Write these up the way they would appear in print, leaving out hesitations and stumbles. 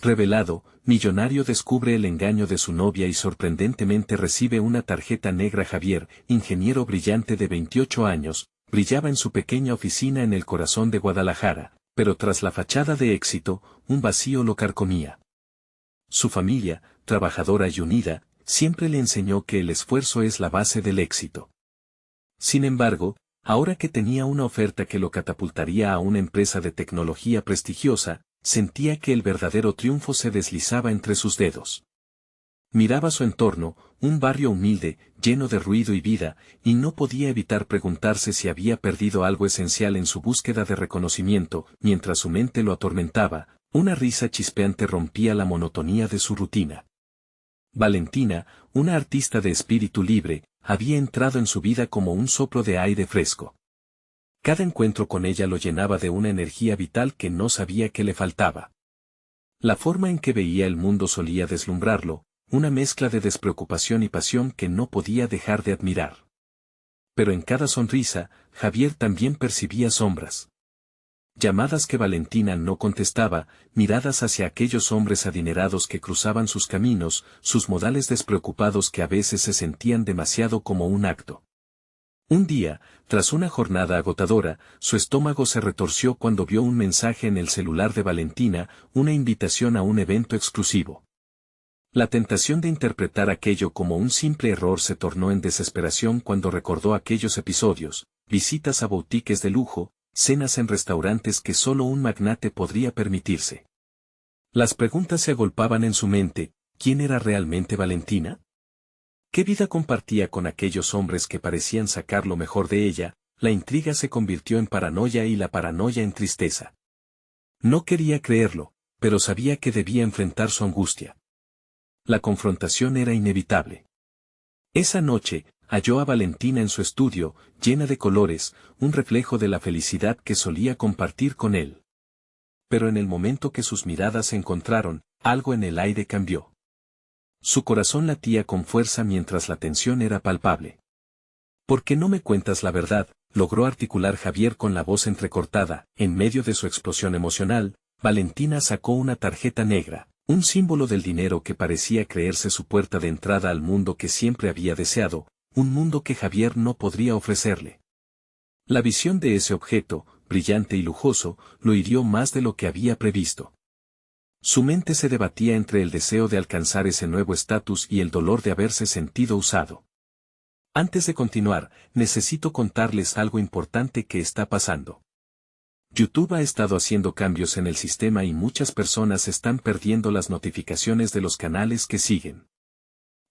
Revelado, millonario descubre el engaño de su novia y sorprendentemente recibe una tarjeta negra. Javier, ingeniero brillante de 28 años, brillaba en su pequeña oficina en el corazón de Guadalajara, pero tras la fachada de éxito, un vacío lo carcomía. Su familia, trabajadora y unida, siempre le enseñó que el esfuerzo es la base del éxito. Sin embargo, ahora que tenía una oferta que lo catapultaría a una empresa de tecnología prestigiosa, sentía que el verdadero triunfo se deslizaba entre sus dedos. Miraba su entorno, un barrio humilde, lleno de ruido y vida, y no podía evitar preguntarse si había perdido algo esencial en su búsqueda de reconocimiento. Mientras su mente lo atormentaba, una risa chispeante rompía la monotonía de su rutina. Valentina, una artista de espíritu libre, había entrado en su vida como un soplo de aire fresco. Cada encuentro con ella lo llenaba de una energía vital que no sabía que le faltaba. La forma en que veía el mundo solía deslumbrarlo, una mezcla de despreocupación y pasión que no podía dejar de admirar. Pero en cada sonrisa, Javier también percibía sombras. Llamadas que Valentina no contestaba, miradas hacia aquellos hombres adinerados que cruzaban sus caminos, sus modales despreocupados que a veces se sentían demasiado como un acto. Un día, tras una jornada agotadora, su estómago se retorció cuando vio un mensaje en el celular de Valentina, una invitación a un evento exclusivo. La tentación de interpretar aquello como un simple error se tornó en desesperación cuando recordó aquellos episodios, visitas a boutiques de lujo, cenas en restaurantes que solo un magnate podría permitirse. Las preguntas se agolpaban en su mente: ¿quién era realmente Valentina? ¿Qué vida compartía con aquellos hombres que parecían sacar lo mejor de ella? La intriga se convirtió en paranoia y la paranoia en tristeza. No quería creerlo, pero sabía que debía enfrentar su angustia. La confrontación era inevitable. Esa noche, halló a Valentina en su estudio, llena de colores, un reflejo de la felicidad que solía compartir con él. Pero en el momento que sus miradas se encontraron, algo en el aire cambió. Su corazón latía con fuerza mientras la tensión era palpable. ¿Por qué no me cuentas la verdad?, logró articular Javier con la voz entrecortada. En medio de su explosión emocional, Valentina sacó una tarjeta negra, un símbolo del dinero que parecía creerse su puerta de entrada al mundo que siempre había deseado, un mundo que Javier no podría ofrecerle. La visión de ese objeto, brillante y lujoso, lo hirió más de lo que había previsto. Su mente se debatía entre el deseo de alcanzar ese nuevo estatus y el dolor de haberse sentido usado. Antes de continuar, necesito contarles algo importante que está pasando. YouTube ha estado haciendo cambios en el sistema y muchas personas están perdiendo las notificaciones de los canales que siguen.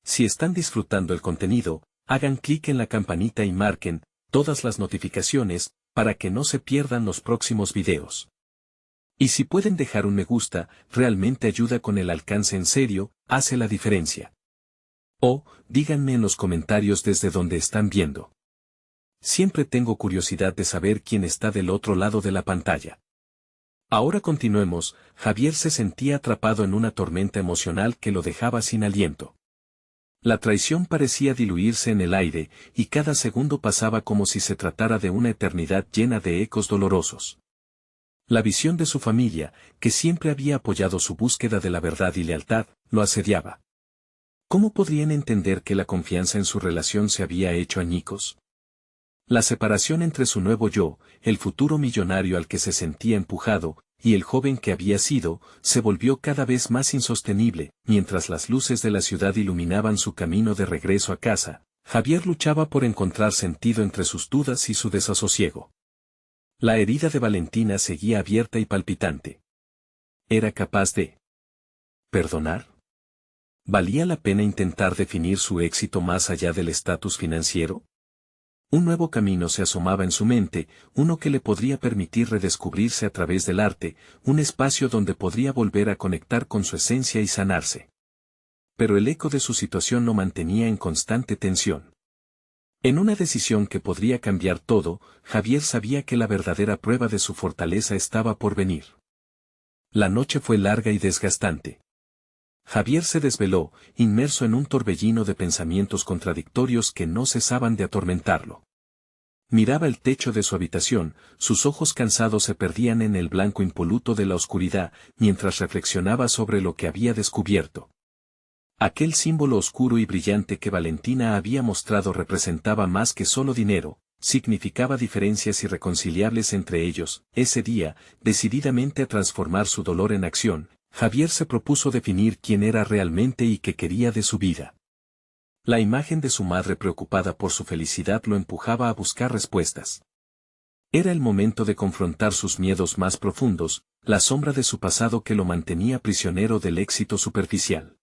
Si están disfrutando el contenido, hagan clic en la campanita y marquen todas las notificaciones para que no se pierdan los próximos videos. Y si pueden dejar un me gusta, realmente ayuda con el alcance. En serio, hace la diferencia. O, díganme en los comentarios desde donde están viendo. Siempre tengo curiosidad de saber quién está del otro lado de la pantalla. Ahora continuemos. Javier se sentía atrapado en una tormenta emocional que lo dejaba sin aliento. La traición parecía diluirse en el aire, y cada segundo pasaba como si se tratara de una eternidad llena de ecos dolorosos. La visión de su familia, que siempre había apoyado su búsqueda de la verdad y lealtad, lo asediaba. ¿Cómo podrían entender que la confianza en su relación se había hecho añicos? La separación entre su nuevo yo, el futuro millonario al que se sentía empujado, y el joven que había sido, se volvió cada vez más insostenible. Mientras las luces de la ciudad iluminaban su camino de regreso a casa, Javier luchaba por encontrar sentido entre sus dudas y su desasosiego. La herida de Valentina seguía abierta y palpitante. ¿Era capaz de perdonar? ¿Valía la pena intentar definir su éxito más allá del estatus financiero? Un nuevo camino se asomaba en su mente, uno que le podría permitir redescubrirse a través del arte, un espacio donde podría volver a conectar con su esencia y sanarse. Pero el eco de su situación lo mantenía en constante tensión. En una decisión que podría cambiar todo, Javier sabía que la verdadera prueba de su fortaleza estaba por venir. La noche fue larga y desgastante. Javier se desveló, inmerso en un torbellino de pensamientos contradictorios que no cesaban de atormentarlo. Miraba el techo de su habitación, sus ojos cansados se perdían en el blanco impoluto de la oscuridad, mientras reflexionaba sobre lo que había descubierto. Aquel símbolo oscuro y brillante que Valentina había mostrado representaba más que solo dinero, significaba diferencias irreconciliables entre ellos. Ese día, decididamente a transformar su dolor en acción, Javier se propuso definir quién era realmente y qué quería de su vida. La imagen de su madre preocupada por su felicidad lo empujaba a buscar respuestas. Era el momento de confrontar sus miedos más profundos, la sombra de su pasado que lo mantenía prisionero del éxito superficial.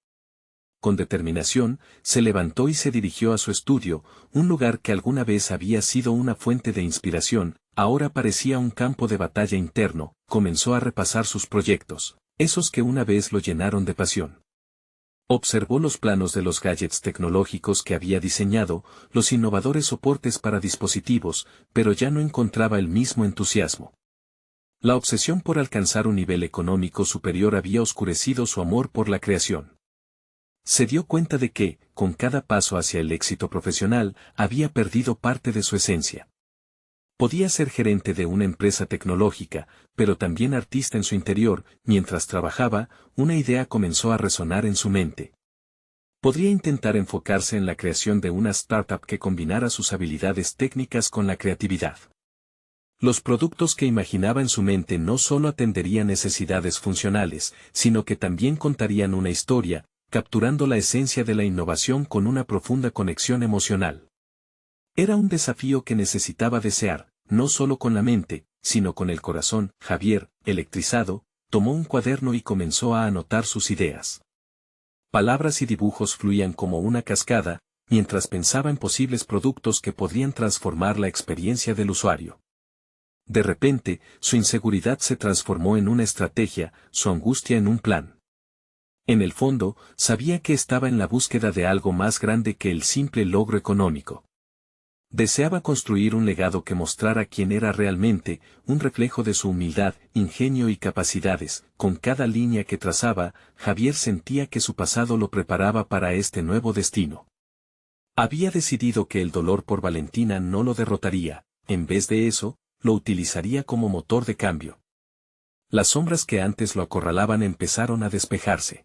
Con determinación, se levantó y se dirigió a su estudio, un lugar que alguna vez había sido una fuente de inspiración, ahora parecía un campo de batalla interno. Comenzó a repasar sus proyectos, esos que una vez lo llenaron de pasión. Observó los planos de los gadgets tecnológicos que había diseñado, los innovadores soportes para dispositivos, pero ya no encontraba el mismo entusiasmo. La obsesión por alcanzar un nivel económico superior había oscurecido su amor por la creación. Se dio cuenta de que, con cada paso hacia el éxito profesional, había perdido parte de su esencia. Podía ser gerente de una empresa tecnológica, pero también artista en su interior. Mientras trabajaba, una idea comenzó a resonar en su mente. Podría intentar enfocarse en la creación de una startup que combinara sus habilidades técnicas con la creatividad. Los productos que imaginaba en su mente no solo atenderían necesidades funcionales, sino que también contarían una historia, capturando la esencia de la innovación con una profunda conexión emocional. Era un desafío que necesitaba desear, no solo con la mente, sino con el corazón. Javier, electrizado, tomó un cuaderno y comenzó a anotar sus ideas. Palabras y dibujos fluían como una cascada, mientras pensaba en posibles productos que podrían transformar la experiencia del usuario. De repente, su inseguridad se transformó en una estrategia, su angustia en un plan. En el fondo, sabía que estaba en la búsqueda de algo más grande que el simple logro económico. Deseaba construir un legado que mostrara quién era realmente, un reflejo de su humildad, ingenio y capacidades. Con cada línea que trazaba, Javier sentía que su pasado lo preparaba para este nuevo destino. Había decidido que el dolor por Valentina no lo derrotaría, en vez de eso, lo utilizaría como motor de cambio. Las sombras que antes lo acorralaban empezaron a despejarse.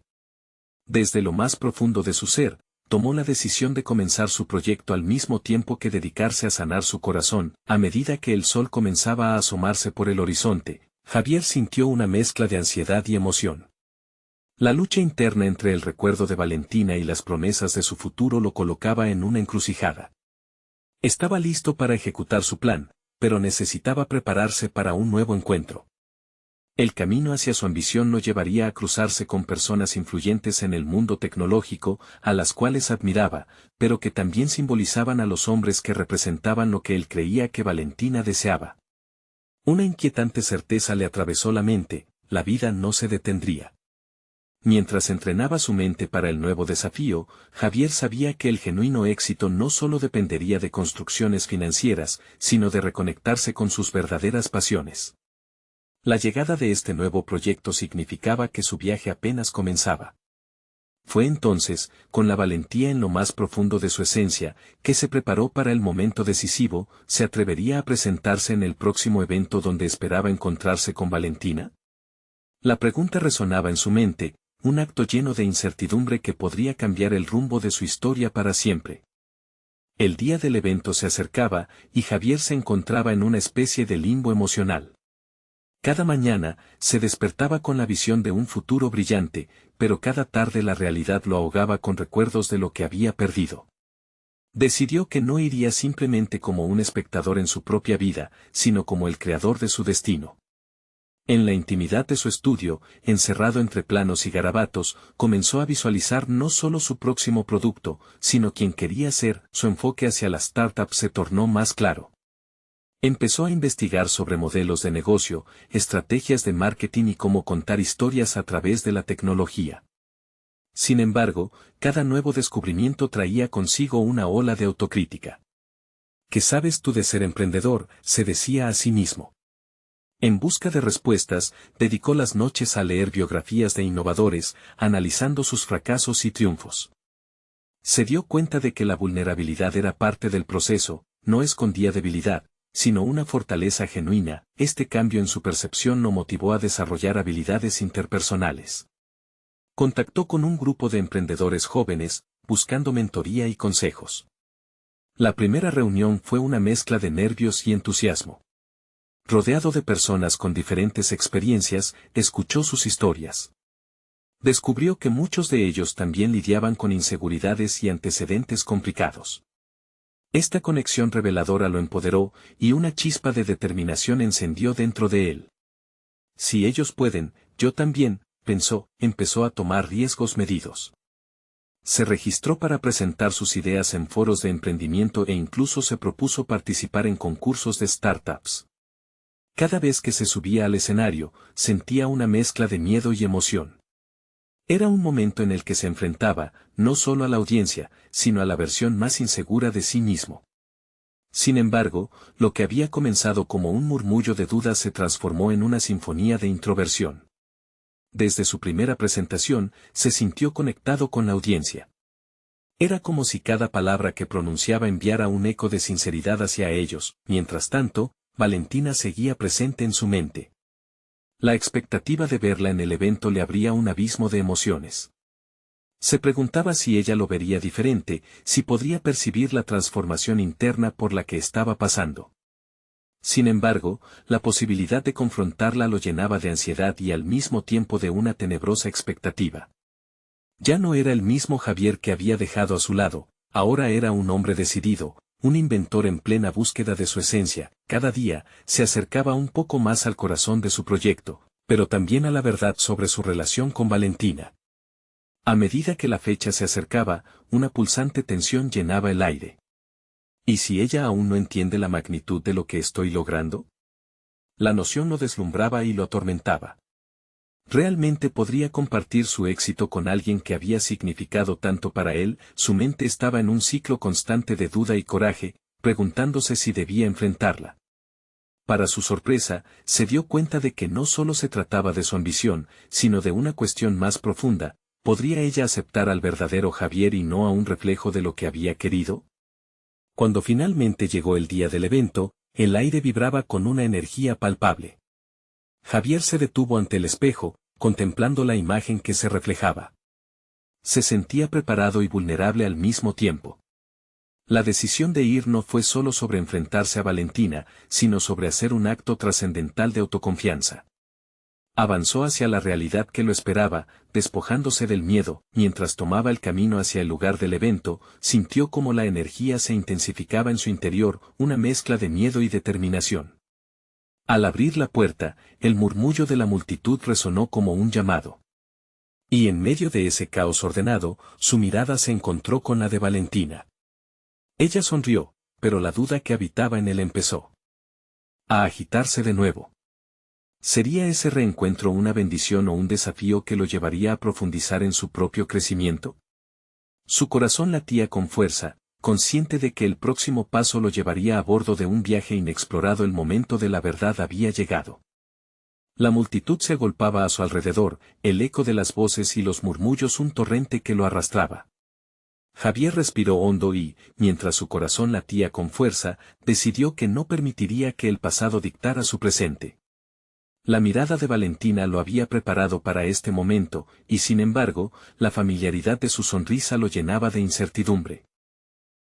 Desde lo más profundo de su ser, tomó la decisión de comenzar su proyecto al mismo tiempo que dedicarse a sanar su corazón. A medida que el sol comenzaba a asomarse por el horizonte, Javier sintió una mezcla de ansiedad y emoción. La lucha interna entre el recuerdo de Valentina y las promesas de su futuro lo colocaba en una encrucijada. Estaba listo para ejecutar su plan, pero necesitaba prepararse para un nuevo encuentro. El camino hacia su ambición lo llevaría a cruzarse con personas influyentes en el mundo tecnológico, a las cuales admiraba, pero que también simbolizaban a los hombres que representaban lo que él creía que Valentina deseaba. Una inquietante certeza le atravesó la mente: la vida no se detendría. Mientras entrenaba su mente para el nuevo desafío, Javier sabía que el genuino éxito no solo dependería de construcciones financieras, sino de reconectarse con sus verdaderas pasiones. La llegada de este nuevo proyecto significaba que su viaje apenas comenzaba. Fue entonces, con la valentía en lo más profundo de su esencia, que se preparó para el momento decisivo. ¿Se atrevería a presentarse en el próximo evento donde esperaba encontrarse con Valentina? La pregunta resonaba en su mente, un acto lleno de incertidumbre que podría cambiar el rumbo de su historia para siempre. El día del evento se acercaba, y Javier se encontraba en una especie de limbo emocional. Cada mañana, se despertaba con la visión de un futuro brillante, pero cada tarde la realidad lo ahogaba con recuerdos de lo que había perdido. Decidió que no iría simplemente como un espectador en su propia vida, sino como el creador de su destino. En la intimidad de su estudio, encerrado entre planos y garabatos, comenzó a visualizar no solo su próximo producto, sino quién quería ser. Su enfoque hacia la startup se tornó más claro. Empezó a investigar sobre modelos de negocio, estrategias de marketing y cómo contar historias a través de la tecnología. Sin embargo, cada nuevo descubrimiento traía consigo una ola de autocrítica. ¿Qué sabes tú de ser emprendedor?, se decía a sí mismo. En busca de respuestas, dedicó las noches a leer biografías de innovadores, analizando sus fracasos y triunfos. Se dio cuenta de que la vulnerabilidad era parte del proceso, no escondía debilidad, sino una fortaleza genuina. Este cambio en su percepción lo motivó a desarrollar habilidades interpersonales. Contactó con un grupo de emprendedores jóvenes, buscando mentoría y consejos. La primera reunión fue una mezcla de nervios y entusiasmo. Rodeado de personas con diferentes experiencias, escuchó sus historias. Descubrió que muchos de ellos también lidiaban con inseguridades y antecedentes complicados. Esta conexión reveladora lo empoderó, y una chispa de determinación encendió dentro de él. Si ellos pueden, yo también, pensó. Empezó a tomar riesgos medidos. Se registró para presentar sus ideas en foros de emprendimiento e incluso se propuso participar en concursos de startups. Cada vez que se subía al escenario, sentía una mezcla de miedo y emoción. Era un momento en el que se enfrentaba, no solo a la audiencia, sino a la versión más insegura de sí mismo. Sin embargo, lo que había comenzado como un murmullo de dudas se transformó en una sinfonía de introversión. Desde su primera presentación, se sintió conectado con la audiencia. Era como si cada palabra que pronunciaba enviara un eco de sinceridad hacia ellos. Mientras tanto, Valentina seguía presente en su mente. La expectativa de verla en el evento le abría un abismo de emociones. Se preguntaba si ella lo vería diferente, si podría percibir la transformación interna por la que estaba pasando. Sin embargo, la posibilidad de confrontarla lo llenaba de ansiedad y al mismo tiempo de una tenebrosa expectativa. Ya no era el mismo Javier que había dejado a su lado, ahora era un hombre decidido, un inventor en plena búsqueda de su esencia. Cada día, se acercaba un poco más al corazón de su proyecto, pero también a la verdad sobre su relación con Valentina. A medida que la fecha se acercaba, una pulsante tensión llenaba el aire. ¿Y si ella aún no entiende la magnitud de lo que estoy logrando? La noción lo deslumbraba y lo atormentaba. ¿Realmente podría compartir su éxito con alguien que había significado tanto para él? Su mente estaba en un ciclo constante de duda y coraje, preguntándose si debía enfrentarla. Para su sorpresa, se dio cuenta de que no solo se trataba de su ambición, sino de una cuestión más profunda. ¿Podría ella aceptar al verdadero Javier y no a un reflejo de lo que había querido? Cuando finalmente llegó el día del evento, el aire vibraba con una energía palpable. Javier se detuvo ante el espejo, contemplando la imagen que se reflejaba. Se sentía preparado y vulnerable al mismo tiempo. La decisión de ir no fue solo sobre enfrentarse a Valentina, sino sobre hacer un acto trascendental de autoconfianza. Avanzó hacia la realidad que lo esperaba, despojándose del miedo. Mientras tomaba el camino hacia el lugar del evento, sintió como la energía se intensificaba en su interior, una mezcla de miedo y determinación. Al abrir la puerta, el murmullo de la multitud resonó como un llamado. Y en medio de ese caos ordenado, su mirada se encontró con la de Valentina. Ella sonrió, pero la duda que habitaba en él empezó a agitarse de nuevo. ¿Sería ese reencuentro una bendición o un desafío que lo llevaría a profundizar en su propio crecimiento? Su corazón latía con fuerza, consciente de que el próximo paso lo llevaría a bordo de un viaje inexplorado. El momento de la verdad había llegado. La multitud se agolpaba a su alrededor, el eco de las voces y los murmullos un torrente que lo arrastraba. Javier respiró hondo y, mientras su corazón latía con fuerza, decidió que no permitiría que el pasado dictara su presente. La mirada de Valentina lo había preparado para este momento, y sin embargo, la familiaridad de su sonrisa lo llenaba de incertidumbre.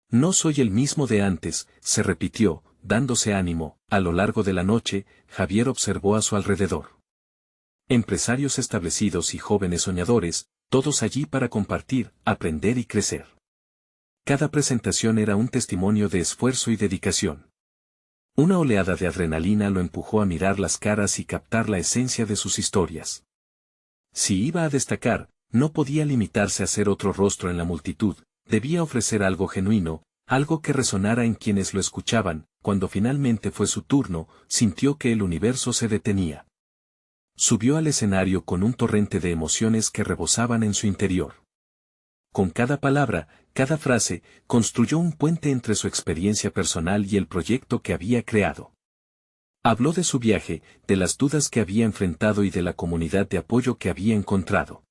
No soy el mismo de antes, se repitió, dándose ánimo. A lo largo de la noche, Javier observó a su alrededor. Empresarios establecidos y jóvenes soñadores, todos allí para compartir, aprender y crecer. Cada presentación era un testimonio de esfuerzo y dedicación. Una oleada de adrenalina lo empujó a mirar las caras y captar la esencia de sus historias. Si iba a destacar, no podía limitarse a ser otro rostro en la multitud, debía ofrecer algo genuino, algo que resonara en quienes lo escuchaban. Cuando finalmente fue su turno, sintió que el universo se detenía. Subió al escenario con un torrente de emociones que rebosaban en su interior. Con cada palabra, cada frase, construyó un puente entre su experiencia personal y el proyecto que había creado. Habló de su viaje, de las dudas que había enfrentado y de la comunidad de apoyo que había encontrado.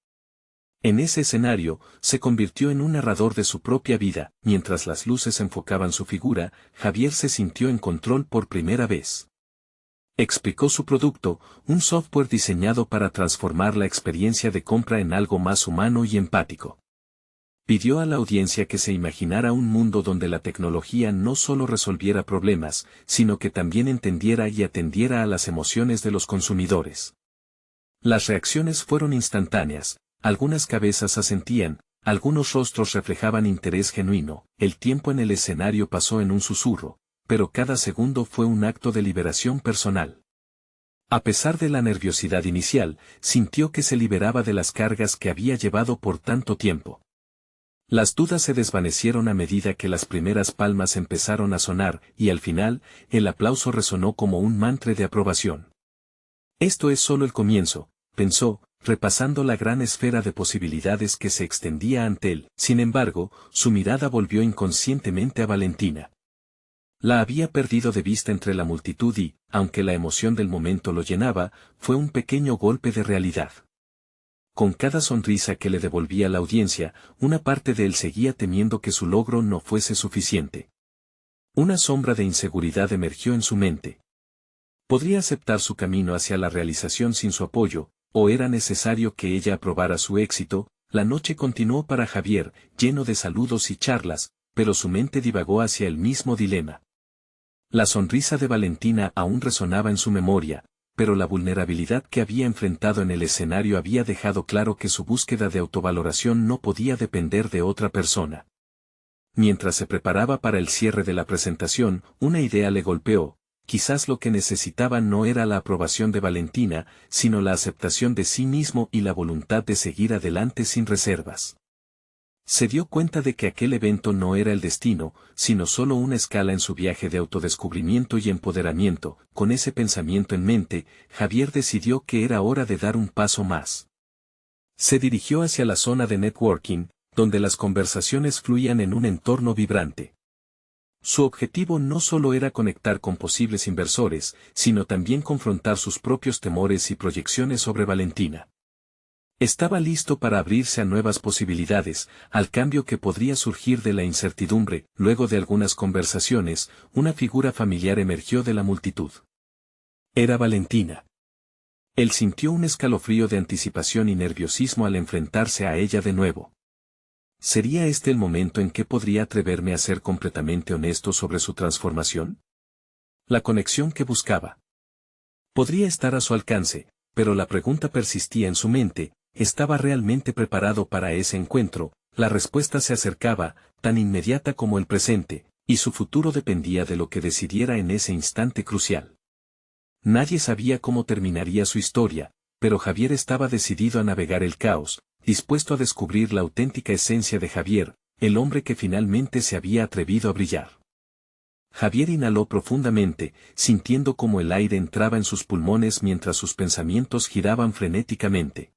En ese escenario, se convirtió en un narrador de su propia vida. Mientras las luces enfocaban su figura, Javier se sintió en control por primera vez. Explicó su producto, un software diseñado para transformar la experiencia de compra en algo más humano y empático. Pidió a la audiencia que se imaginara un mundo donde la tecnología no solo resolviera problemas, sino que también entendiera y atendiera a las emociones de los consumidores. Las reacciones fueron instantáneas, algunas cabezas asentían, algunos rostros reflejaban interés genuino, el tiempo en el escenario pasó en un susurro, pero cada segundo fue un acto de liberación personal. A pesar de la nerviosidad inicial, sintió que se liberaba de las cargas que había llevado por tanto tiempo. Las dudas se desvanecieron a medida que las primeras palmas empezaron a sonar, y al final, el aplauso resonó como un mantra de aprobación. Esto es solo el comienzo, pensó, repasando la gran esfera de posibilidades que se extendía ante él. Sin embargo, su mirada volvió inconscientemente a Valentina. La había perdido de vista entre la multitud y, aunque la emoción del momento lo llenaba, fue un pequeño golpe de realidad. Con cada sonrisa que le devolvía la audiencia, una parte de él seguía temiendo que su logro no fuese suficiente. Una sombra de inseguridad emergió en su mente. ¿Podría aceptar su camino hacia la realización sin su apoyo, o era necesario que ella aprobara su éxito? La noche continuó para Javier, lleno de saludos y charlas, pero su mente divagó hacia el mismo dilema. La sonrisa de Valentina aún resonaba en su memoria, pero la vulnerabilidad que había enfrentado en el escenario había dejado claro que su búsqueda de autovaloración no podía depender de otra persona. Mientras se preparaba para el cierre de la presentación, una idea le golpeó. Quizás lo que necesitaba no era la aprobación de Valentina, sino la aceptación de sí mismo y la voluntad de seguir adelante sin reservas. Se dio cuenta de que aquel evento no era el destino, sino solo una escala en su viaje de autodescubrimiento y empoderamiento. Con ese pensamiento en mente, Javier decidió que era hora de dar un paso más. Se dirigió hacia la zona de networking, donde las conversaciones fluían en un entorno vibrante. Su objetivo no solo era conectar con posibles inversores, sino también confrontar sus propios temores y proyecciones sobre Valentina. Estaba listo para abrirse a nuevas posibilidades, al cambio que podría surgir de la incertidumbre. Luego de algunas conversaciones, una figura familiar emergió de la multitud. Era Valentina. Él sintió un escalofrío de anticipación y nerviosismo al enfrentarse a ella de nuevo. ¿Sería este el momento en que podría atreverme a ser completamente honesto sobre su transformación? La conexión que buscaba. Podría estar a su alcance, pero la pregunta persistía en su mente. ¿Estaba realmente preparado para ese encuentro? La respuesta se acercaba, tan inmediata como el presente, y su futuro dependía de lo que decidiera en ese instante crucial. Nadie sabía cómo terminaría su historia, pero Javier estaba decidido a navegar el caos, dispuesto a descubrir la auténtica esencia de Javier, el hombre que finalmente se había atrevido a brillar. Javier inhaló profundamente, sintiendo cómo el aire entraba en sus pulmones mientras sus pensamientos giraban frenéticamente.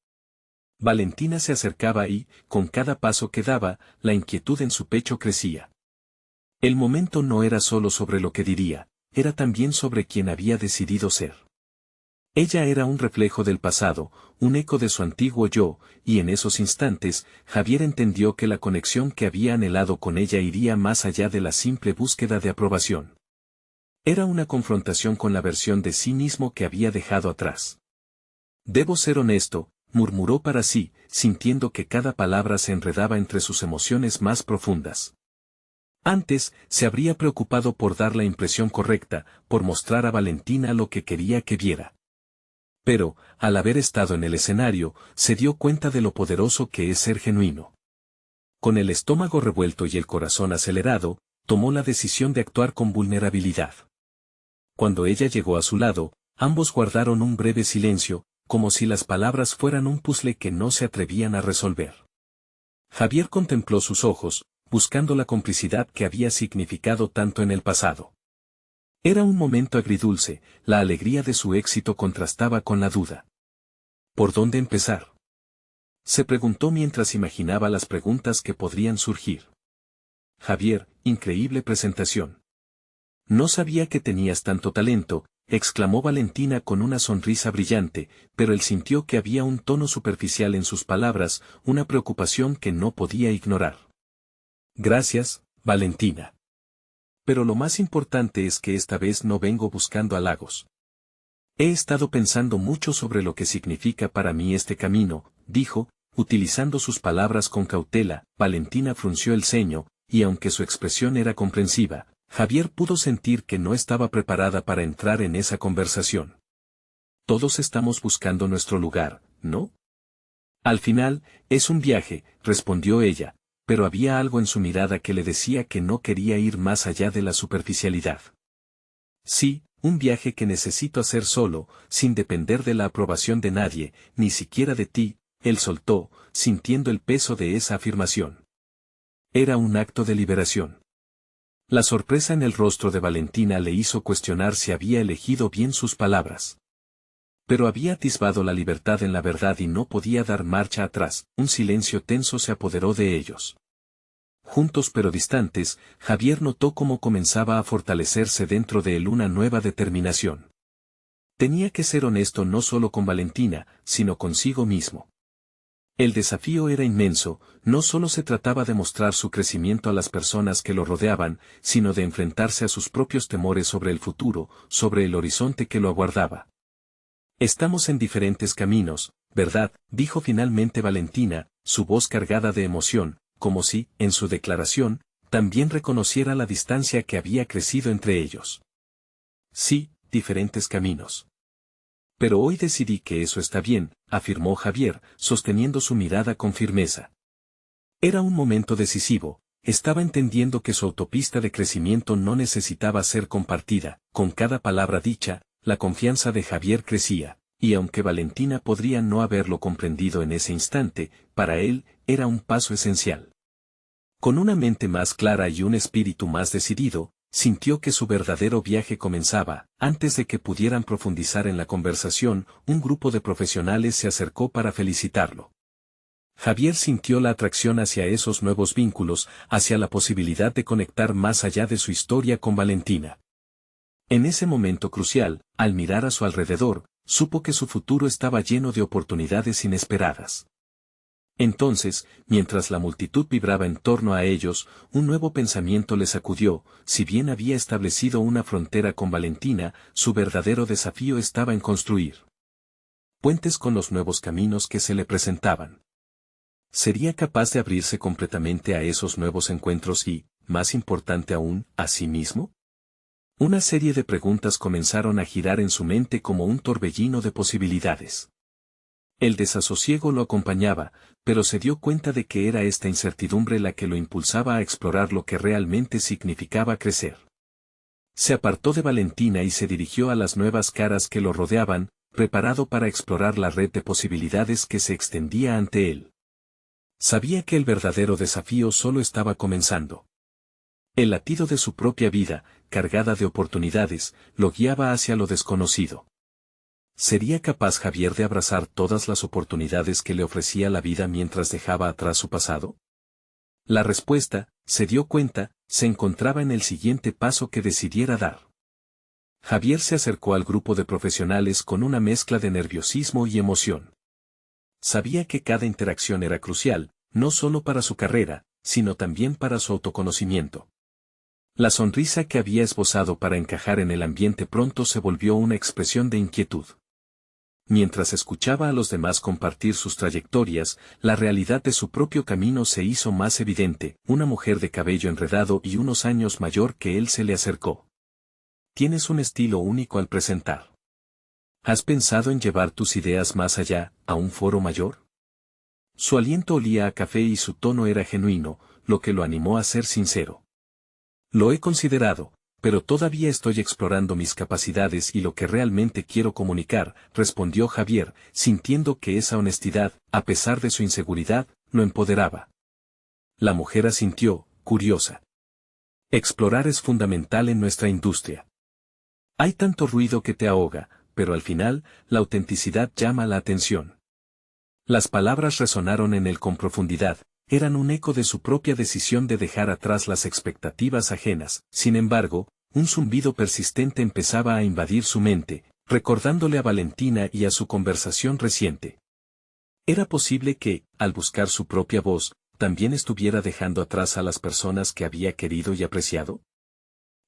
Valentina se acercaba y, con cada paso que daba, la inquietud en su pecho crecía. El momento no era solo sobre lo que diría, era también sobre quien había decidido ser. Ella era un reflejo del pasado, un eco de su antiguo yo, y en esos instantes, Javier entendió que la conexión que había anhelado con ella iría más allá de la simple búsqueda de aprobación. Era una confrontación con la versión de sí mismo que había dejado atrás. Debo ser honesto, murmuró para sí, sintiendo que cada palabra se enredaba entre sus emociones más profundas. Antes, se habría preocupado por dar la impresión correcta, por mostrar a Valentina lo que quería que viera. Pero, al haber estado en el escenario, se dio cuenta de lo poderoso que es ser genuino. Con el estómago revuelto y el corazón acelerado, tomó la decisión de actuar con vulnerabilidad. Cuando ella llegó a su lado, ambos guardaron un breve silencio, como si las palabras fueran un puzzle que no se atrevían a resolver. Javier contempló sus ojos, buscando la complicidad que había significado tanto en el pasado. Era un momento agridulce, la alegría de su éxito contrastaba con la duda. ¿Por dónde empezar? Se preguntó mientras imaginaba las preguntas que podrían surgir. Javier, increíble presentación. No sabía que tenías tanto talento, exclamó Valentina con una sonrisa brillante, pero él sintió que había un tono superficial en sus palabras, una preocupación que no podía ignorar. Gracias, Valentina. Pero lo más importante es que esta vez no vengo buscando halagos. He estado pensando mucho sobre lo que significa para mí este camino, dijo, utilizando sus palabras con cautela. Valentina frunció el ceño, y aunque su expresión era comprensiva, Javier pudo sentir que no estaba preparada para entrar en esa conversación. Todos estamos buscando nuestro lugar, ¿no? Al final, es un viaje, respondió ella, pero había algo en su mirada que le decía que no quería ir más allá de la superficialidad. Sí, un viaje que necesito hacer solo, sin depender de la aprobación de nadie, ni siquiera de ti, él soltó, sintiendo el peso de esa afirmación. Era un acto de liberación. La sorpresa en el rostro de Valentina le hizo cuestionar si había elegido bien sus palabras. Pero había atisbado la libertad en la verdad y no podía dar marcha atrás, un silencio tenso se apoderó de ellos. Juntos pero distantes, Javier notó cómo comenzaba a fortalecerse dentro de él una nueva determinación. Tenía que ser honesto no solo con Valentina, sino consigo mismo. El desafío era inmenso, no solo se trataba de mostrar su crecimiento a las personas que lo rodeaban, sino de enfrentarse a sus propios temores sobre el futuro, sobre el horizonte que lo aguardaba. Estamos en diferentes caminos, ¿verdad?, dijo finalmente Valentina, su voz cargada de emoción, como si, en su declaración, también reconociera la distancia que había crecido entre ellos. Sí, diferentes caminos. Pero hoy decidí que eso está bien, afirmó Javier, sosteniendo su mirada con firmeza. Era un momento decisivo, estaba entendiendo que su autopista de crecimiento no necesitaba ser compartida, con cada palabra dicha, la confianza de Javier crecía, y aunque Valentina podría no haberlo comprendido en ese instante, para él, era un paso esencial. Con una mente más clara y un espíritu más decidido, sintió que su verdadero viaje comenzaba. Antes de que pudieran profundizar en la conversación, un grupo de profesionales se acercó para felicitarlo. Javier sintió la atracción hacia esos nuevos vínculos, hacia la posibilidad de conectar más allá de su historia con Valentina. En ese momento crucial, al mirar a su alrededor, supo que su futuro estaba lleno de oportunidades inesperadas. Entonces, mientras la multitud vibraba en torno a ellos, un nuevo pensamiento les sacudió. Si bien había establecido una frontera con Valentina, su verdadero desafío estaba en construir puentes con los nuevos caminos que se le presentaban. ¿Sería capaz de abrirse completamente a esos nuevos encuentros y, más importante aún, a sí mismo? Una serie de preguntas comenzaron a girar en su mente como un torbellino de posibilidades. El desasosiego lo acompañaba, pero se dio cuenta de que era esta incertidumbre la que lo impulsaba a explorar lo que realmente significaba crecer. Se apartó de Valentina y se dirigió a las nuevas caras que lo rodeaban, preparado para explorar la red de posibilidades que se extendía ante él. Sabía que el verdadero desafío solo estaba comenzando. El latido de su propia vida, cargada de oportunidades, lo guiaba hacia lo desconocido. ¿Sería capaz Javier de abrazar todas las oportunidades que le ofrecía la vida mientras dejaba atrás su pasado? La respuesta, se dio cuenta, se encontraba en el siguiente paso que decidiera dar. Javier se acercó al grupo de profesionales con una mezcla de nerviosismo y emoción. Sabía que cada interacción era crucial, no solo para su carrera, sino también para su autoconocimiento. La sonrisa que había esbozado para encajar en el ambiente pronto se volvió una expresión de inquietud. Mientras escuchaba a los demás compartir sus trayectorias, la realidad de su propio camino se hizo más evidente. Una mujer de cabello enredado y unos años mayor que él se le acercó. Tienes un estilo único al presentar. ¿Has pensado en llevar tus ideas más allá, a un foro mayor? Su aliento olía a café y su tono era genuino, lo que lo animó a ser sincero. Lo he considerado, pero todavía estoy explorando mis capacidades y lo que realmente quiero comunicar, respondió Javier, sintiendo que esa honestidad, a pesar de su inseguridad, lo empoderaba. La mujer asintió, curiosa. Explorar es fundamental en nuestra industria. Hay tanto ruido que te ahoga, pero al final, la autenticidad llama la atención. Las palabras resonaron en él con profundidad, eran un eco de su propia decisión de dejar atrás las expectativas ajenas. Sin embargo, un zumbido persistente empezaba a invadir su mente, recordándole a Valentina y a su conversación reciente. ¿Era posible que, al buscar su propia voz, también estuviera dejando atrás a las personas que había querido y apreciado?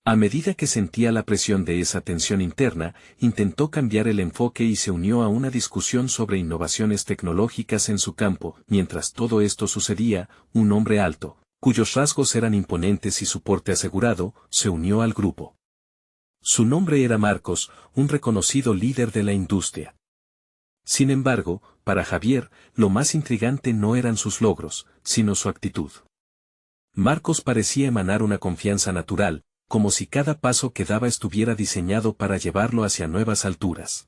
A medida que sentía la presión de esa tensión interna, intentó cambiar el enfoque y se unió a una discusión sobre innovaciones tecnológicas en su campo. Mientras todo esto sucedía, un hombre alto, cuyos rasgos eran imponentes y su porte asegurado, se unió al grupo. Su nombre era Marcos, un reconocido líder de la industria. Sin embargo, para Javier, lo más intrigante no eran sus logros, sino su actitud. Marcos parecía emanar una confianza natural, como si cada paso que daba estuviera diseñado para llevarlo hacia nuevas alturas.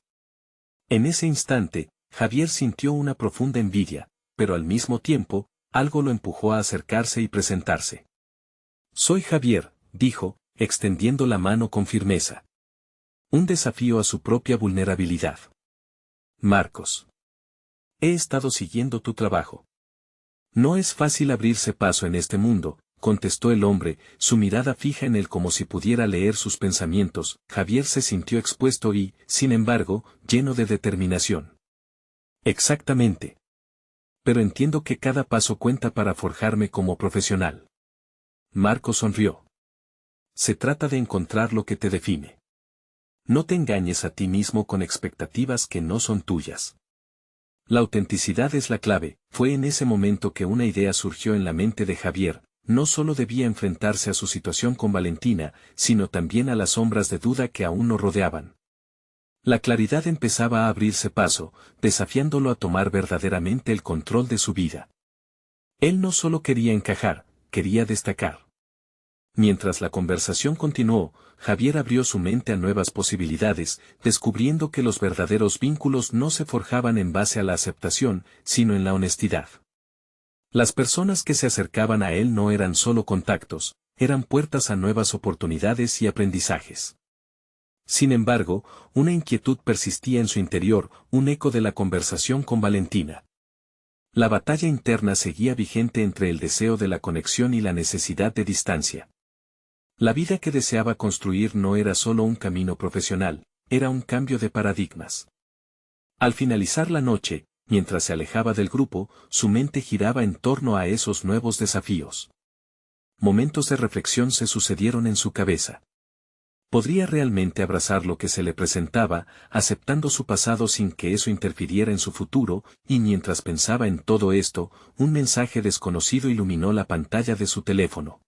En ese instante, Javier sintió una profunda envidia, pero al mismo tiempo, algo lo empujó a acercarse y presentarse. «Soy Javier», dijo, extendiendo la mano con firmeza. Un desafío a su propia vulnerabilidad. «Marcos. He estado siguiendo tu trabajo. No es fácil abrirse paso en este mundo», contestó el hombre, su mirada fija en él como si pudiera leer sus pensamientos. Javier se sintió expuesto y, sin embargo, lleno de determinación. «Exactamente. Pero entiendo que cada paso cuenta para forjarme como profesional». Marco sonrió. «Se trata de encontrar lo que te define. No te engañes a ti mismo con expectativas que no son tuyas. La autenticidad es la clave». Fue en ese momento que una idea surgió en la mente de Javier. No solo debía enfrentarse a su situación con Valentina, sino también a las sombras de duda que aún lo rodeaban. La claridad empezaba a abrirse paso, desafiándolo a tomar verdaderamente el control de su vida. Él no solo quería encajar, quería destacar. Mientras la conversación continuó, Javier abrió su mente a nuevas posibilidades, descubriendo que los verdaderos vínculos no se forjaban en base a la aceptación, sino en la honestidad. Las personas que se acercaban a él no eran solo contactos, eran puertas a nuevas oportunidades y aprendizajes. Sin embargo, una inquietud persistía en su interior, un eco de la conversación con Valentina. La batalla interna seguía vigente entre el deseo de la conexión y la necesidad de distancia. La vida que deseaba construir no era solo un camino profesional, era un cambio de paradigmas. Al finalizar la noche, mientras se alejaba del grupo, su mente giraba en torno a esos nuevos desafíos. Momentos de reflexión se sucedieron en su cabeza. ¿Podría realmente abrazar lo que se le presentaba, aceptando su pasado sin que eso interfiriera en su futuro? Y mientras pensaba en todo esto, un mensaje desconocido iluminó la pantalla de su teléfono.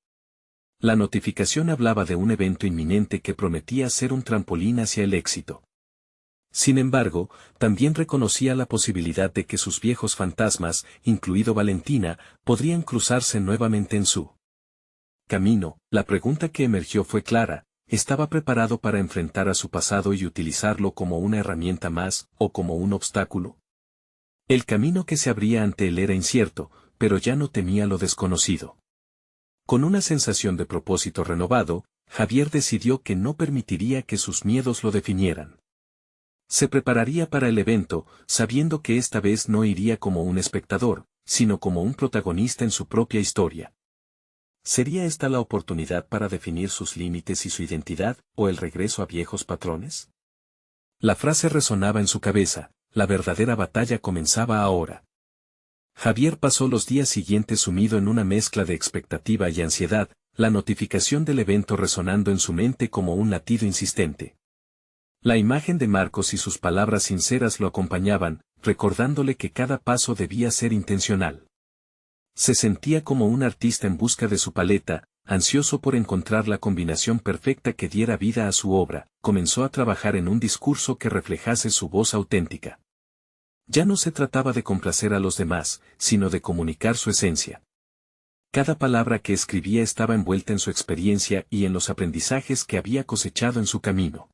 La notificación hablaba de un evento inminente que prometía ser un trampolín hacia el éxito. Sin embargo, también reconocía la posibilidad de que sus viejos fantasmas, incluido Valentina, podrían cruzarse nuevamente en su camino. La pregunta que emergió fue clara: ¿estaba preparado para enfrentar a su pasado y utilizarlo como una herramienta más, o como un obstáculo? El camino que se abría ante él era incierto, pero ya no temía lo desconocido. Con una sensación de propósito renovado, Javier decidió que no permitiría que sus miedos lo definieran. Se prepararía para el evento, sabiendo que esta vez no iría como un espectador, sino como un protagonista en su propia historia. ¿Sería esta la oportunidad para definir sus límites y su identidad, o el regreso a viejos patrones? La frase resonaba en su cabeza: la verdadera batalla comenzaba ahora. Javier pasó los días siguientes sumido en una mezcla de expectativa y ansiedad, la notificación del evento resonando en su mente como un latido insistente. La imagen de Marcos y sus palabras sinceras lo acompañaban, recordándole que cada paso debía ser intencional. Se sentía como un artista en busca de su paleta, ansioso por encontrar la combinación perfecta que diera vida a su obra. Comenzó a trabajar en un discurso que reflejase su voz auténtica. Ya no se trataba de complacer a los demás, sino de comunicar su esencia. Cada palabra que escribía estaba envuelta en su experiencia y en los aprendizajes que había cosechado en su camino.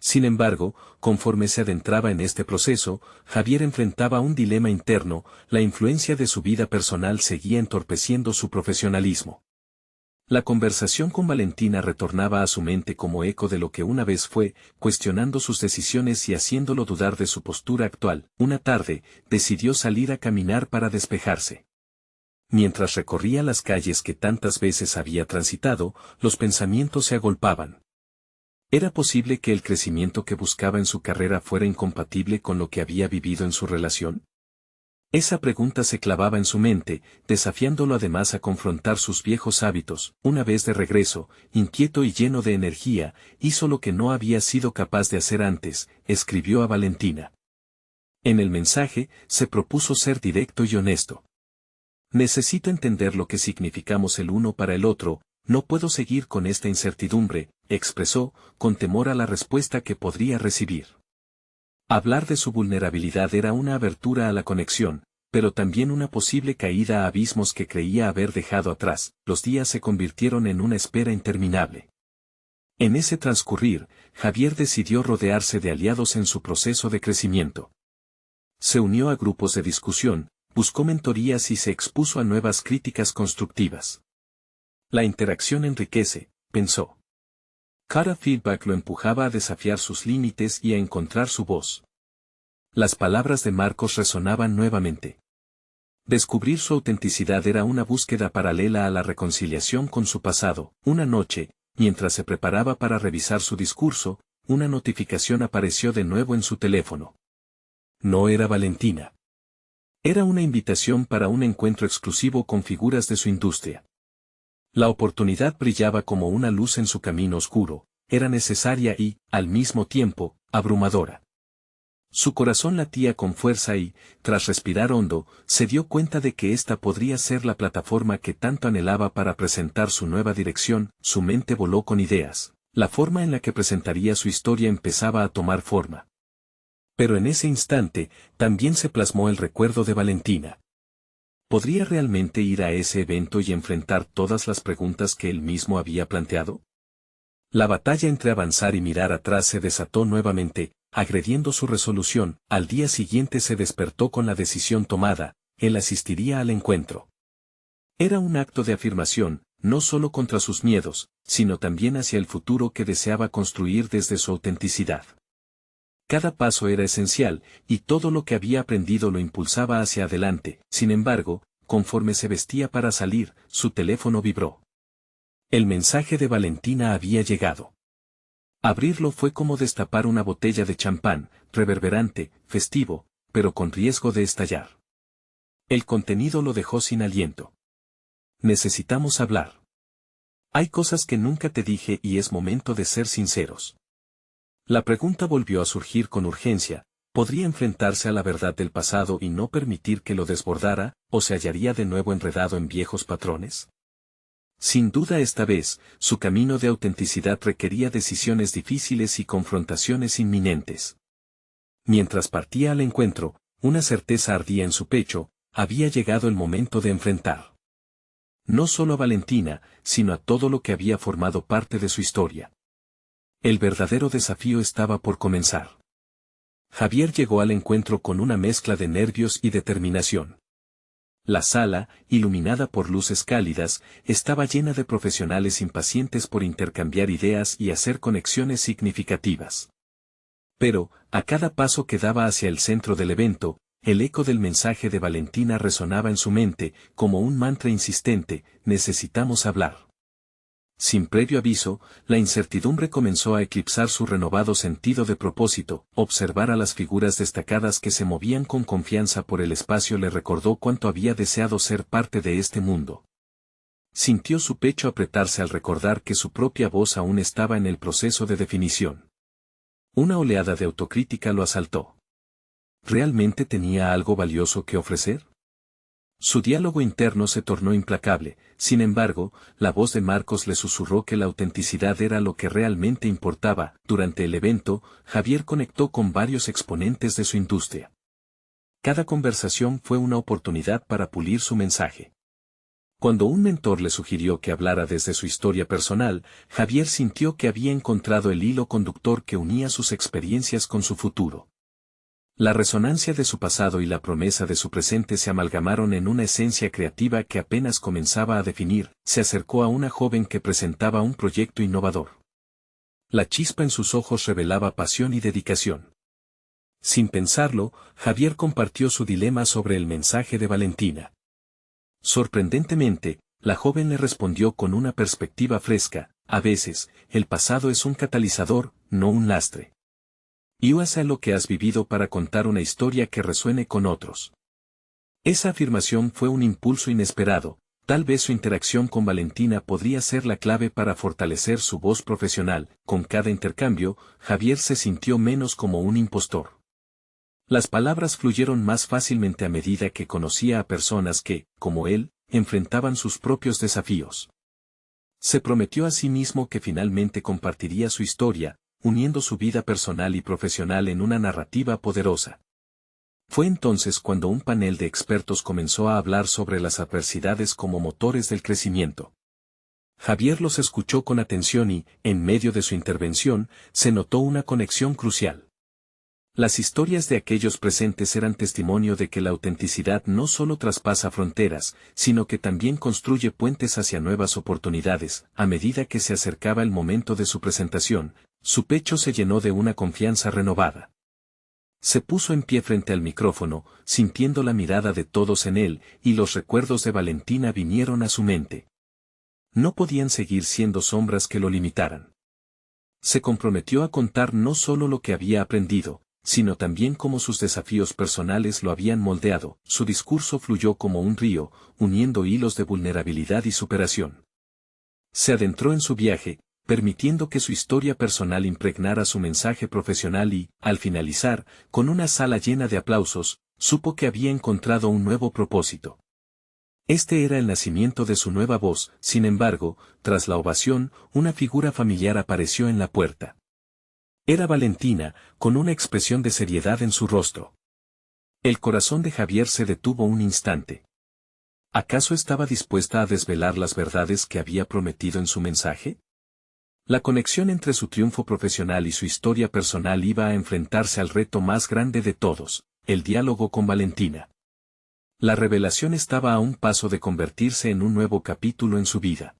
Sin embargo, conforme se adentraba en este proceso, Javier enfrentaba un dilema interno: la influencia de su vida personal seguía entorpeciendo su profesionalismo. La conversación con Valentina retornaba a su mente como eco de lo que una vez fue, cuestionando sus decisiones y haciéndolo dudar de su postura actual. Una tarde, decidió salir a caminar para despejarse. Mientras recorría las calles que tantas veces había transitado, los pensamientos se agolpaban. ¿Era posible que el crecimiento que buscaba en su carrera fuera incompatible con lo que había vivido en su relación? Esa pregunta se clavaba en su mente, desafiándolo además a confrontar sus viejos hábitos. Una vez de regreso, inquieto y lleno de energía, hizo lo que no había sido capaz de hacer antes, escribió a Valentina. En el mensaje, se propuso ser directo y honesto. Necesito entender lo que significamos el uno para el otro, no puedo seguir con esta incertidumbre, expresó, con temor a la respuesta que podría recibir. Hablar de su vulnerabilidad era una abertura a la conexión, pero también una posible caída a abismos que creía haber dejado atrás. Los días se convirtieron en una espera interminable. En ese transcurrir, Javier decidió rodearse de aliados en su proceso de crecimiento. Se unió a grupos de discusión, buscó mentorías y se expuso a nuevas críticas constructivas. La interacción enriquece, pensó. Cada feedback lo empujaba a desafiar sus límites y a encontrar su voz. Las palabras de Marcos resonaban nuevamente. Descubrir su autenticidad era una búsqueda paralela a la reconciliación con su pasado. Una noche, mientras se preparaba para revisar su discurso, una notificación apareció de nuevo en su teléfono. No era Valentina. Era una invitación para un encuentro exclusivo con figuras de su industria. La oportunidad brillaba como una luz en su camino oscuro, era necesaria y, al mismo tiempo, abrumadora. Su corazón latía con fuerza y, tras respirar hondo, se dio cuenta de que esta podría ser la plataforma que tanto anhelaba para presentar su nueva dirección. Su mente voló con ideas. La forma en la que presentaría su historia empezaba a tomar forma. Pero en ese instante, también se plasmó el recuerdo de Valentina. ¿Podría realmente ir a ese evento y enfrentar todas las preguntas que él mismo había planteado? La batalla entre avanzar y mirar atrás se desató nuevamente, agrediendo su resolución. Al día siguiente se despertó con la decisión tomada, él asistiría al encuentro. Era un acto de afirmación, no solo contra sus miedos, sino también hacia el futuro que deseaba construir desde su autenticidad. Cada paso era esencial, y todo lo que había aprendido lo impulsaba hacia adelante. Sin embargo, conforme se vestía para salir, su teléfono vibró. El mensaje de Valentina había llegado. Abrirlo fue como destapar una botella de champán, reverberante, festivo, pero con riesgo de estallar. El contenido lo dejó sin aliento. Necesitamos hablar. Hay cosas que nunca te dije y es momento de ser sinceros. La pregunta volvió a surgir con urgencia. ¿Podría enfrentarse a la verdad del pasado y no permitir que lo desbordara, o se hallaría de nuevo enredado en viejos patrones? Sin duda esta vez, su camino de autenticidad requería decisiones difíciles y confrontaciones inminentes. Mientras partía al encuentro, una certeza ardía en su pecho, había llegado el momento de enfrentar. No solo a Valentina, sino a todo lo que había formado parte de su historia. El verdadero desafío estaba por comenzar. Javier llegó al encuentro con una mezcla de nervios y determinación. La sala, iluminada por luces cálidas, estaba llena de profesionales impacientes por intercambiar ideas y hacer conexiones significativas. Pero, a cada paso que daba hacia el centro del evento, el eco del mensaje de Valentina resonaba en su mente, como un mantra insistente: necesitamos hablar. Sin previo aviso, la incertidumbre comenzó a eclipsar su renovado sentido de propósito. Observar a las figuras destacadas que se movían con confianza por el espacio le recordó cuánto había deseado ser parte de este mundo. Sintió su pecho apretarse al recordar que su propia voz aún estaba en el proceso de definición. Una oleada de autocrítica lo asaltó. ¿Realmente tenía algo valioso que ofrecer? Su diálogo interno se tornó implacable. Sin embargo, la voz de Marcos le susurró que la autenticidad era lo que realmente importaba. Durante el evento, Javier conectó con varios exponentes de su industria. Cada conversación fue una oportunidad para pulir su mensaje. Cuando un mentor le sugirió que hablara desde su historia personal, Javier sintió que había encontrado el hilo conductor que unía sus experiencias con su futuro. La resonancia de su pasado y la promesa de su presente se amalgamaron en una esencia creativa que apenas comenzaba a definir. Se acercó a una joven que presentaba un proyecto innovador. La chispa en sus ojos revelaba pasión y dedicación. Sin pensarlo, Javier compartió su dilema sobre el mensaje de Valentina. Sorprendentemente, la joven le respondió con una perspectiva fresca: a veces, el pasado es un catalizador, no un lastre. Y usa lo que has vivido para contar una historia que resuene con otros. Esa afirmación fue un impulso inesperado. Tal vez su interacción con Valentina podría ser la clave para fortalecer su voz profesional. Con cada intercambio, Javier se sintió menos como un impostor. Las palabras fluyeron más fácilmente a medida que conocía a personas que, como él, enfrentaban sus propios desafíos. Se prometió a sí mismo que finalmente compartiría su historia, uniendo su vida personal y profesional en una narrativa poderosa. Fue entonces cuando un panel de expertos comenzó a hablar sobre las adversidades como motores del crecimiento. Javier los escuchó con atención y, en medio de su intervención, se notó una conexión crucial. Las historias de aquellos presentes eran testimonio de que la autenticidad no solo traspasa fronteras, sino que también construye puentes hacia nuevas oportunidades. A medida que se acercaba el momento de su presentación, su pecho se llenó de una confianza renovada. Se puso en pie frente al micrófono, sintiendo la mirada de todos en él, y los recuerdos de Valentina vinieron a su mente. No podían seguir siendo sombras que lo limitaran. Se comprometió a contar no solo lo que había aprendido, sino también cómo sus desafíos personales lo habían moldeado. Su discurso fluyó como un río, uniendo hilos de vulnerabilidad y superación. Se adentró en su viaje, permitiendo que su historia personal impregnara su mensaje profesional y, al finalizar, con una sala llena de aplausos, supo que había encontrado un nuevo propósito. Este era el nacimiento de su nueva voz. Sin embargo, tras la ovación, una figura familiar apareció en la puerta. Era Valentina, con una expresión de seriedad en su rostro. El corazón de Javier se detuvo un instante. ¿Acaso estaba dispuesta a desvelar las verdades que había prometido en su mensaje? La conexión entre su triunfo profesional y su historia personal iba a enfrentarse al reto más grande de todos, el diálogo con Valentina. La revelación estaba a un paso de convertirse en un nuevo capítulo en su vida.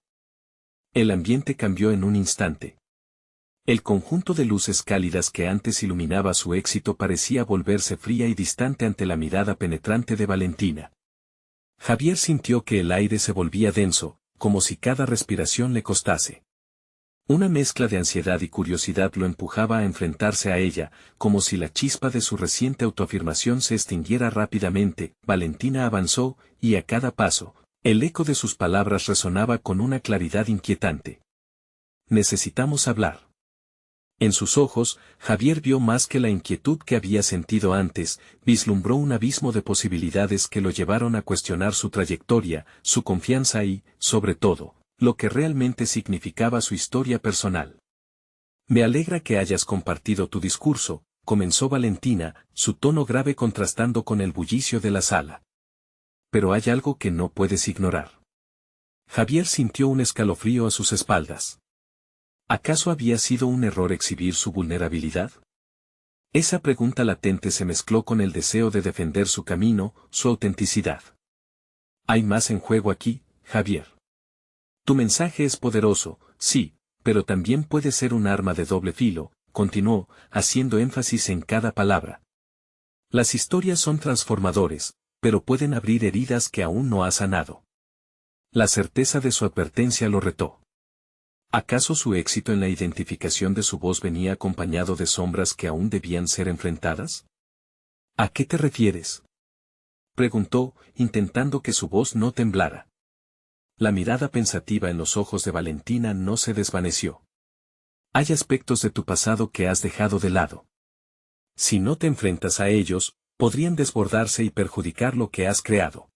El ambiente cambió en un instante. El conjunto de luces cálidas que antes iluminaba su éxito parecía volverse fría y distante ante la mirada penetrante de Valentina. Javier sintió que el aire se volvía denso, como si cada respiración le costase. Una mezcla de ansiedad y curiosidad lo empujaba a enfrentarse a ella, como si la chispa de su reciente autoafirmación se extinguiera rápidamente. Valentina avanzó, y a cada paso, el eco de sus palabras resonaba con una claridad inquietante. Necesitamos hablar. En sus ojos, Javier vio más que la inquietud que había sentido antes, vislumbró un abismo de posibilidades que lo llevaron a cuestionar su trayectoria, su confianza y, sobre todo, lo que realmente significaba su historia personal. Me alegra que hayas compartido tu discurso, comenzó Valentina, su tono grave contrastando con el bullicio de la sala. Pero hay algo que no puedes ignorar. Javier sintió un escalofrío a sus espaldas. ¿Acaso había sido un error exhibir su vulnerabilidad? Esa pregunta latente se mezcló con el deseo de defender su camino, su autenticidad. Hay más en juego aquí, Javier. Tu mensaje es poderoso, sí, pero también puede ser un arma de doble filo, continuó, haciendo énfasis en cada palabra. Las historias son transformadores, pero pueden abrir heridas que aún no ha sanado. La certeza de su advertencia lo retó. ¿Acaso su éxito en la identificación de su voz venía acompañado de sombras que aún debían ser enfrentadas? ¿A qué te refieres?, preguntó, intentando que su voz no temblara. La mirada pensativa en los ojos de Valentina no se desvaneció. Hay aspectos de tu pasado que has dejado de lado. Si no te enfrentas a ellos, podrían desbordarse y perjudicar lo que has creado.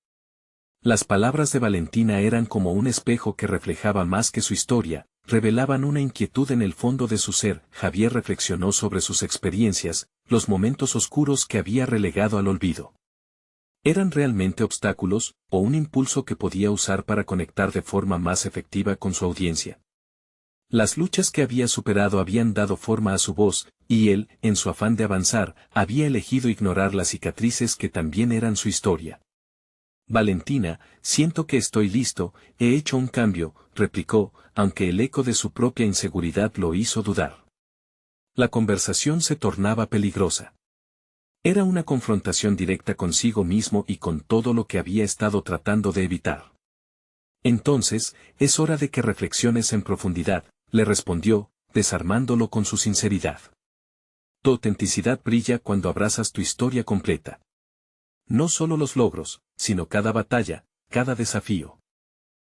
Las palabras de Valentina eran como un espejo que reflejaba más que su historia, revelaban una inquietud en el fondo de su ser. Javier reflexionó sobre sus experiencias, los momentos oscuros que había relegado al olvido. ¿Eran realmente obstáculos, o un impulso que podía usar para conectar de forma más efectiva con su audiencia? Las luchas que había superado habían dado forma a su voz, y él, en su afán de avanzar, había elegido ignorar las cicatrices que también eran su historia. Valentina, siento que estoy listo, he hecho un cambio, replicó, aunque el eco de su propia inseguridad lo hizo dudar. La conversación se tornaba peligrosa. Era una confrontación directa consigo mismo y con todo lo que había estado tratando de evitar. Entonces, es hora de que reflexiones en profundidad, le respondió, desarmándolo con su sinceridad. Tu autenticidad brilla cuando abrazas tu historia completa. No solo los logros, sino cada batalla, cada desafío.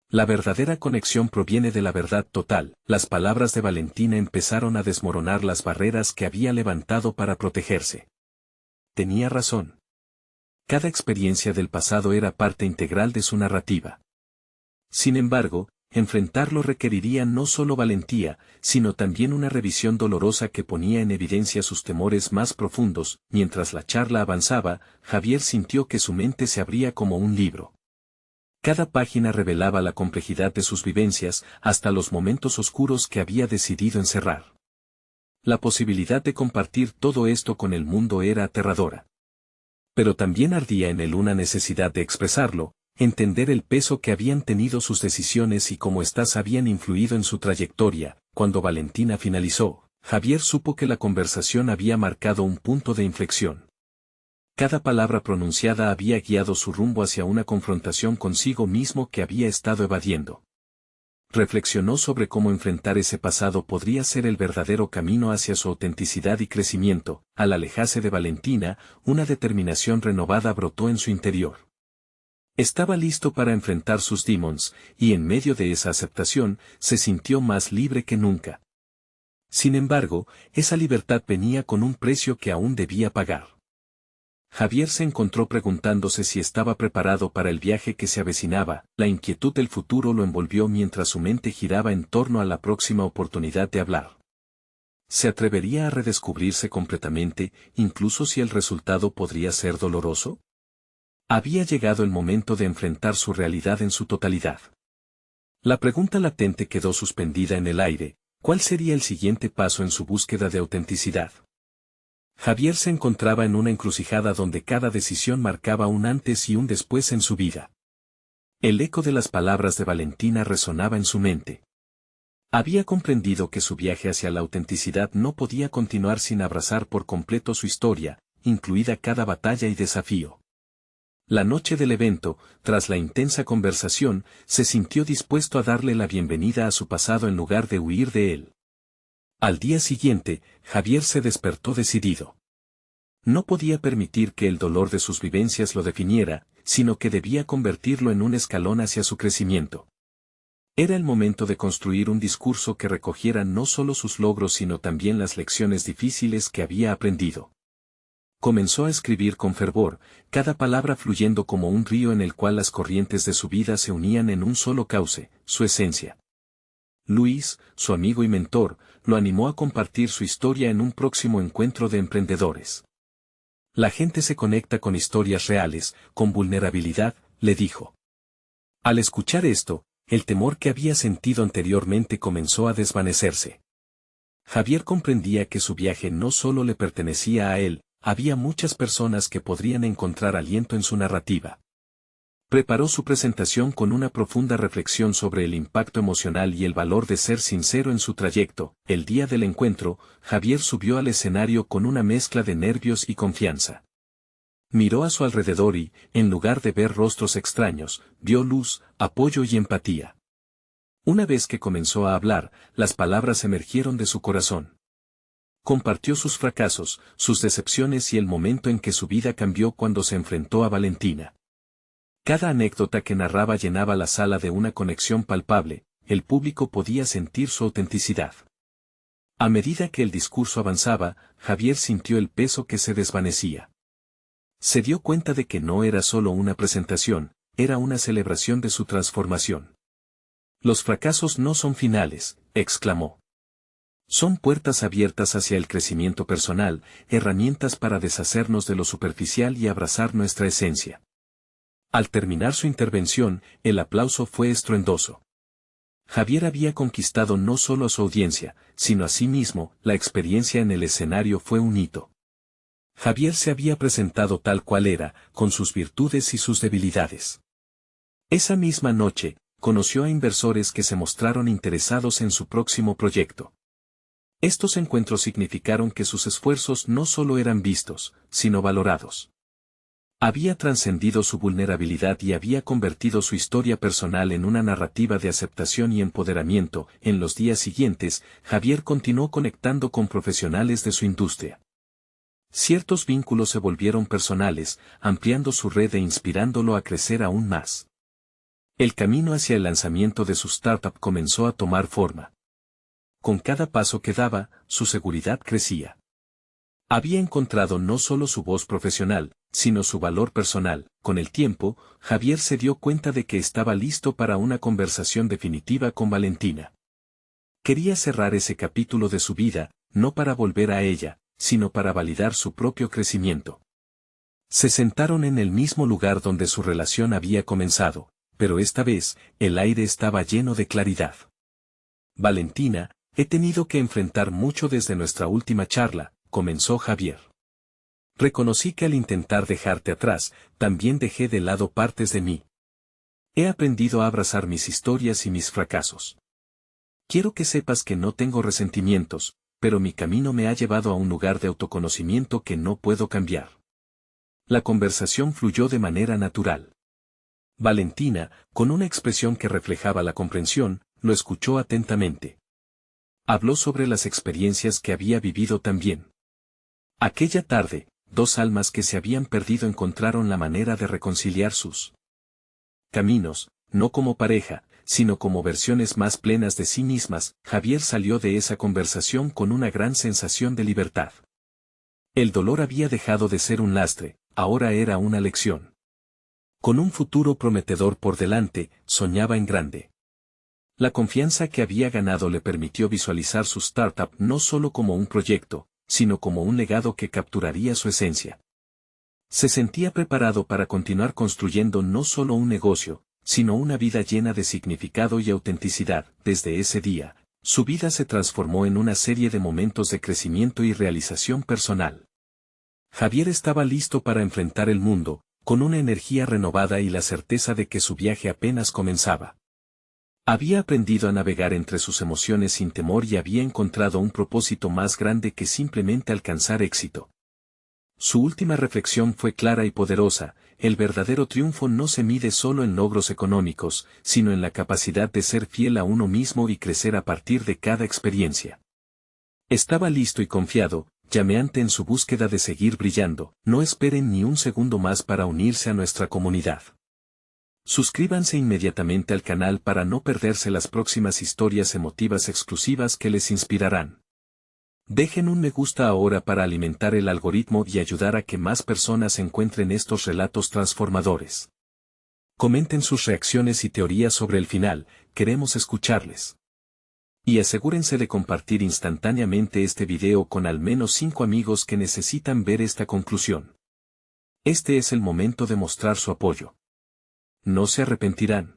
La verdadera conexión proviene de la verdad total. Las palabras de Valentina empezaron a desmoronar las barreras que había levantado para protegerse. Tenía razón. Cada experiencia del pasado era parte integral de su narrativa. Sin embargo, enfrentarlo requeriría no solo valentía, sino también una revisión dolorosa que ponía en evidencia sus temores más profundos. Mientras la charla avanzaba, Javier sintió que su mente se abría como un libro. Cada página revelaba la complejidad de sus vivencias, hasta los momentos oscuros que había decidido encerrar. La posibilidad de compartir todo esto con el mundo era aterradora. Pero también ardía en él una necesidad de expresarlo, entender el peso que habían tenido sus decisiones y cómo éstas habían influido en su trayectoria. Cuando Valentina finalizó, Javier supo que la conversación había marcado un punto de inflexión. Cada palabra pronunciada había guiado su rumbo hacia una confrontación consigo mismo que había estado evadiendo. Reflexionó sobre cómo enfrentar ese pasado podría ser el verdadero camino hacia su autenticidad y crecimiento. Al alejarse de Valentina, una determinación renovada brotó en su interior. Estaba listo para enfrentar sus demons, y en medio de esa aceptación, se sintió más libre que nunca. Sin embargo, esa libertad venía con un precio que aún debía pagar. Javier se encontró preguntándose si estaba preparado para el viaje que se avecinaba. La inquietud del futuro lo envolvió mientras su mente giraba en torno a la próxima oportunidad de hablar. ¿Se atrevería a redescubrirse completamente, incluso si el resultado podría ser doloroso? Había llegado el momento de enfrentar su realidad en su totalidad. La pregunta latente quedó suspendida en el aire: ¿cuál sería el siguiente paso en su búsqueda de autenticidad? Javier se encontraba en una encrucijada donde cada decisión marcaba un antes y un después en su vida. El eco de las palabras de Valentina resonaba en su mente. Había comprendido que su viaje hacia la autenticidad no podía continuar sin abrazar por completo su historia, incluida cada batalla y desafío. La noche del evento, tras la intensa conversación, se sintió dispuesto a darle la bienvenida a su pasado en lugar de huir de él. Al día siguiente, Javier se despertó decidido. No podía permitir que el dolor de sus vivencias lo definiera, sino que debía convertirlo en un escalón hacia su crecimiento. Era el momento de construir un discurso que recogiera no solo sus logros sino también las lecciones difíciles que había aprendido. Comenzó a escribir con fervor, cada palabra fluyendo como un río en el cual las corrientes de su vida se unían en un solo cauce, su esencia. Luis, su amigo y mentor, lo animó a compartir su historia en un próximo encuentro de emprendedores. La gente se conecta con historias reales, con vulnerabilidad, le dijo. Al escuchar esto, el temor que había sentido anteriormente comenzó a desvanecerse. Javier comprendía que su viaje no solo le pertenecía a él, había muchas personas que podrían encontrar aliento en su narrativa. Preparó su presentación con una profunda reflexión sobre el impacto emocional y el valor de ser sincero en su trayecto. El día del encuentro, Javier subió al escenario con una mezcla de nervios y confianza. Miró a su alrededor y, en lugar de ver rostros extraños, vio luz, apoyo y empatía. Una vez que comenzó a hablar, las palabras emergieron de su corazón. Compartió sus fracasos, sus decepciones y el momento en que su vida cambió cuando se enfrentó a Valentina. Cada anécdota que narraba llenaba la sala de una conexión palpable, el público podía sentir su autenticidad. A medida que el discurso avanzaba, Javier sintió el peso que se desvanecía. Se dio cuenta de que no era solo una presentación, era una celebración de su transformación. Los fracasos no son finales, exclamó. Son puertas abiertas hacia el crecimiento personal, herramientas para deshacernos de lo superficial y abrazar nuestra esencia. Al terminar su intervención, el aplauso fue estruendoso. Javier había conquistado no solo a su audiencia, sino a sí mismo. La experiencia en el escenario fue un hito. Javier se había presentado tal cual era, con sus virtudes y sus debilidades. Esa misma noche, conoció a inversores que se mostraron interesados en su próximo proyecto. Estos encuentros significaron que sus esfuerzos no solo eran vistos, sino valorados. Había trascendido su vulnerabilidad y había convertido su historia personal en una narrativa de aceptación y empoderamiento. En los días siguientes, Javier continuó conectando con profesionales de su industria. Ciertos vínculos se volvieron personales, ampliando su red e inspirándolo a crecer aún más. El camino hacia el lanzamiento de su startup comenzó a tomar forma. Con cada paso que daba, su seguridad crecía. Había encontrado no solo su voz profesional, sino su valor personal. Con el tiempo, Javier se dio cuenta de que estaba listo para una conversación definitiva con Valentina. Quería cerrar ese capítulo de su vida, no para volver a ella, sino para validar su propio crecimiento. Se sentaron en el mismo lugar donde su relación había comenzado, pero esta vez, el aire estaba lleno de claridad. Valentina, he tenido que enfrentar mucho desde nuestra última charla, comenzó Javier. Reconocí que al intentar dejarte atrás, también dejé de lado partes de mí. He aprendido a abrazar mis historias y mis fracasos. Quiero que sepas que no tengo resentimientos, pero mi camino me ha llevado a un lugar de autoconocimiento que no puedo cambiar. La conversación fluyó de manera natural. Valentina, con una expresión que reflejaba la comprensión, lo escuchó atentamente. Habló sobre las experiencias que había vivido también. Aquella tarde, dos almas que se habían perdido encontraron la manera de reconciliar sus caminos, no como pareja, sino como versiones más plenas de sí mismas. Javier salió de esa conversación con una gran sensación de libertad. El dolor había dejado de ser un lastre, ahora era una lección. Con un futuro prometedor por delante, soñaba en grande. La confianza que había ganado le permitió visualizar su startup no solo como un proyecto, sino como un legado que capturaría su esencia. Se sentía preparado para continuar construyendo no solo un negocio, sino una vida llena de significado y autenticidad. Desde ese día, su vida se transformó en una serie de momentos de crecimiento y realización personal. Javier estaba listo para enfrentar el mundo, con una energía renovada y la certeza de que su viaje apenas comenzaba. Había aprendido a navegar entre sus emociones sin temor y había encontrado un propósito más grande que simplemente alcanzar éxito. Su última reflexión fue clara y poderosa: el verdadero triunfo no se mide solo en logros económicos, sino en la capacidad de ser fiel a uno mismo y crecer a partir de cada experiencia. Estaba listo y confiado, llameante en su búsqueda de seguir brillando. No esperen ni un segundo más para unirse a nuestra comunidad. Suscríbanse inmediatamente al canal para no perderse las próximas historias emotivas exclusivas que les inspirarán. Dejen un me gusta ahora para alimentar el algoritmo y ayudar a que más personas encuentren estos relatos transformadores. Comenten sus reacciones y teorías sobre el final, queremos escucharles. Y asegúrense de compartir instantáneamente este video con al menos 5 amigos que necesitan ver esta conclusión. Este es el momento de mostrar su apoyo. No se arrepentirán.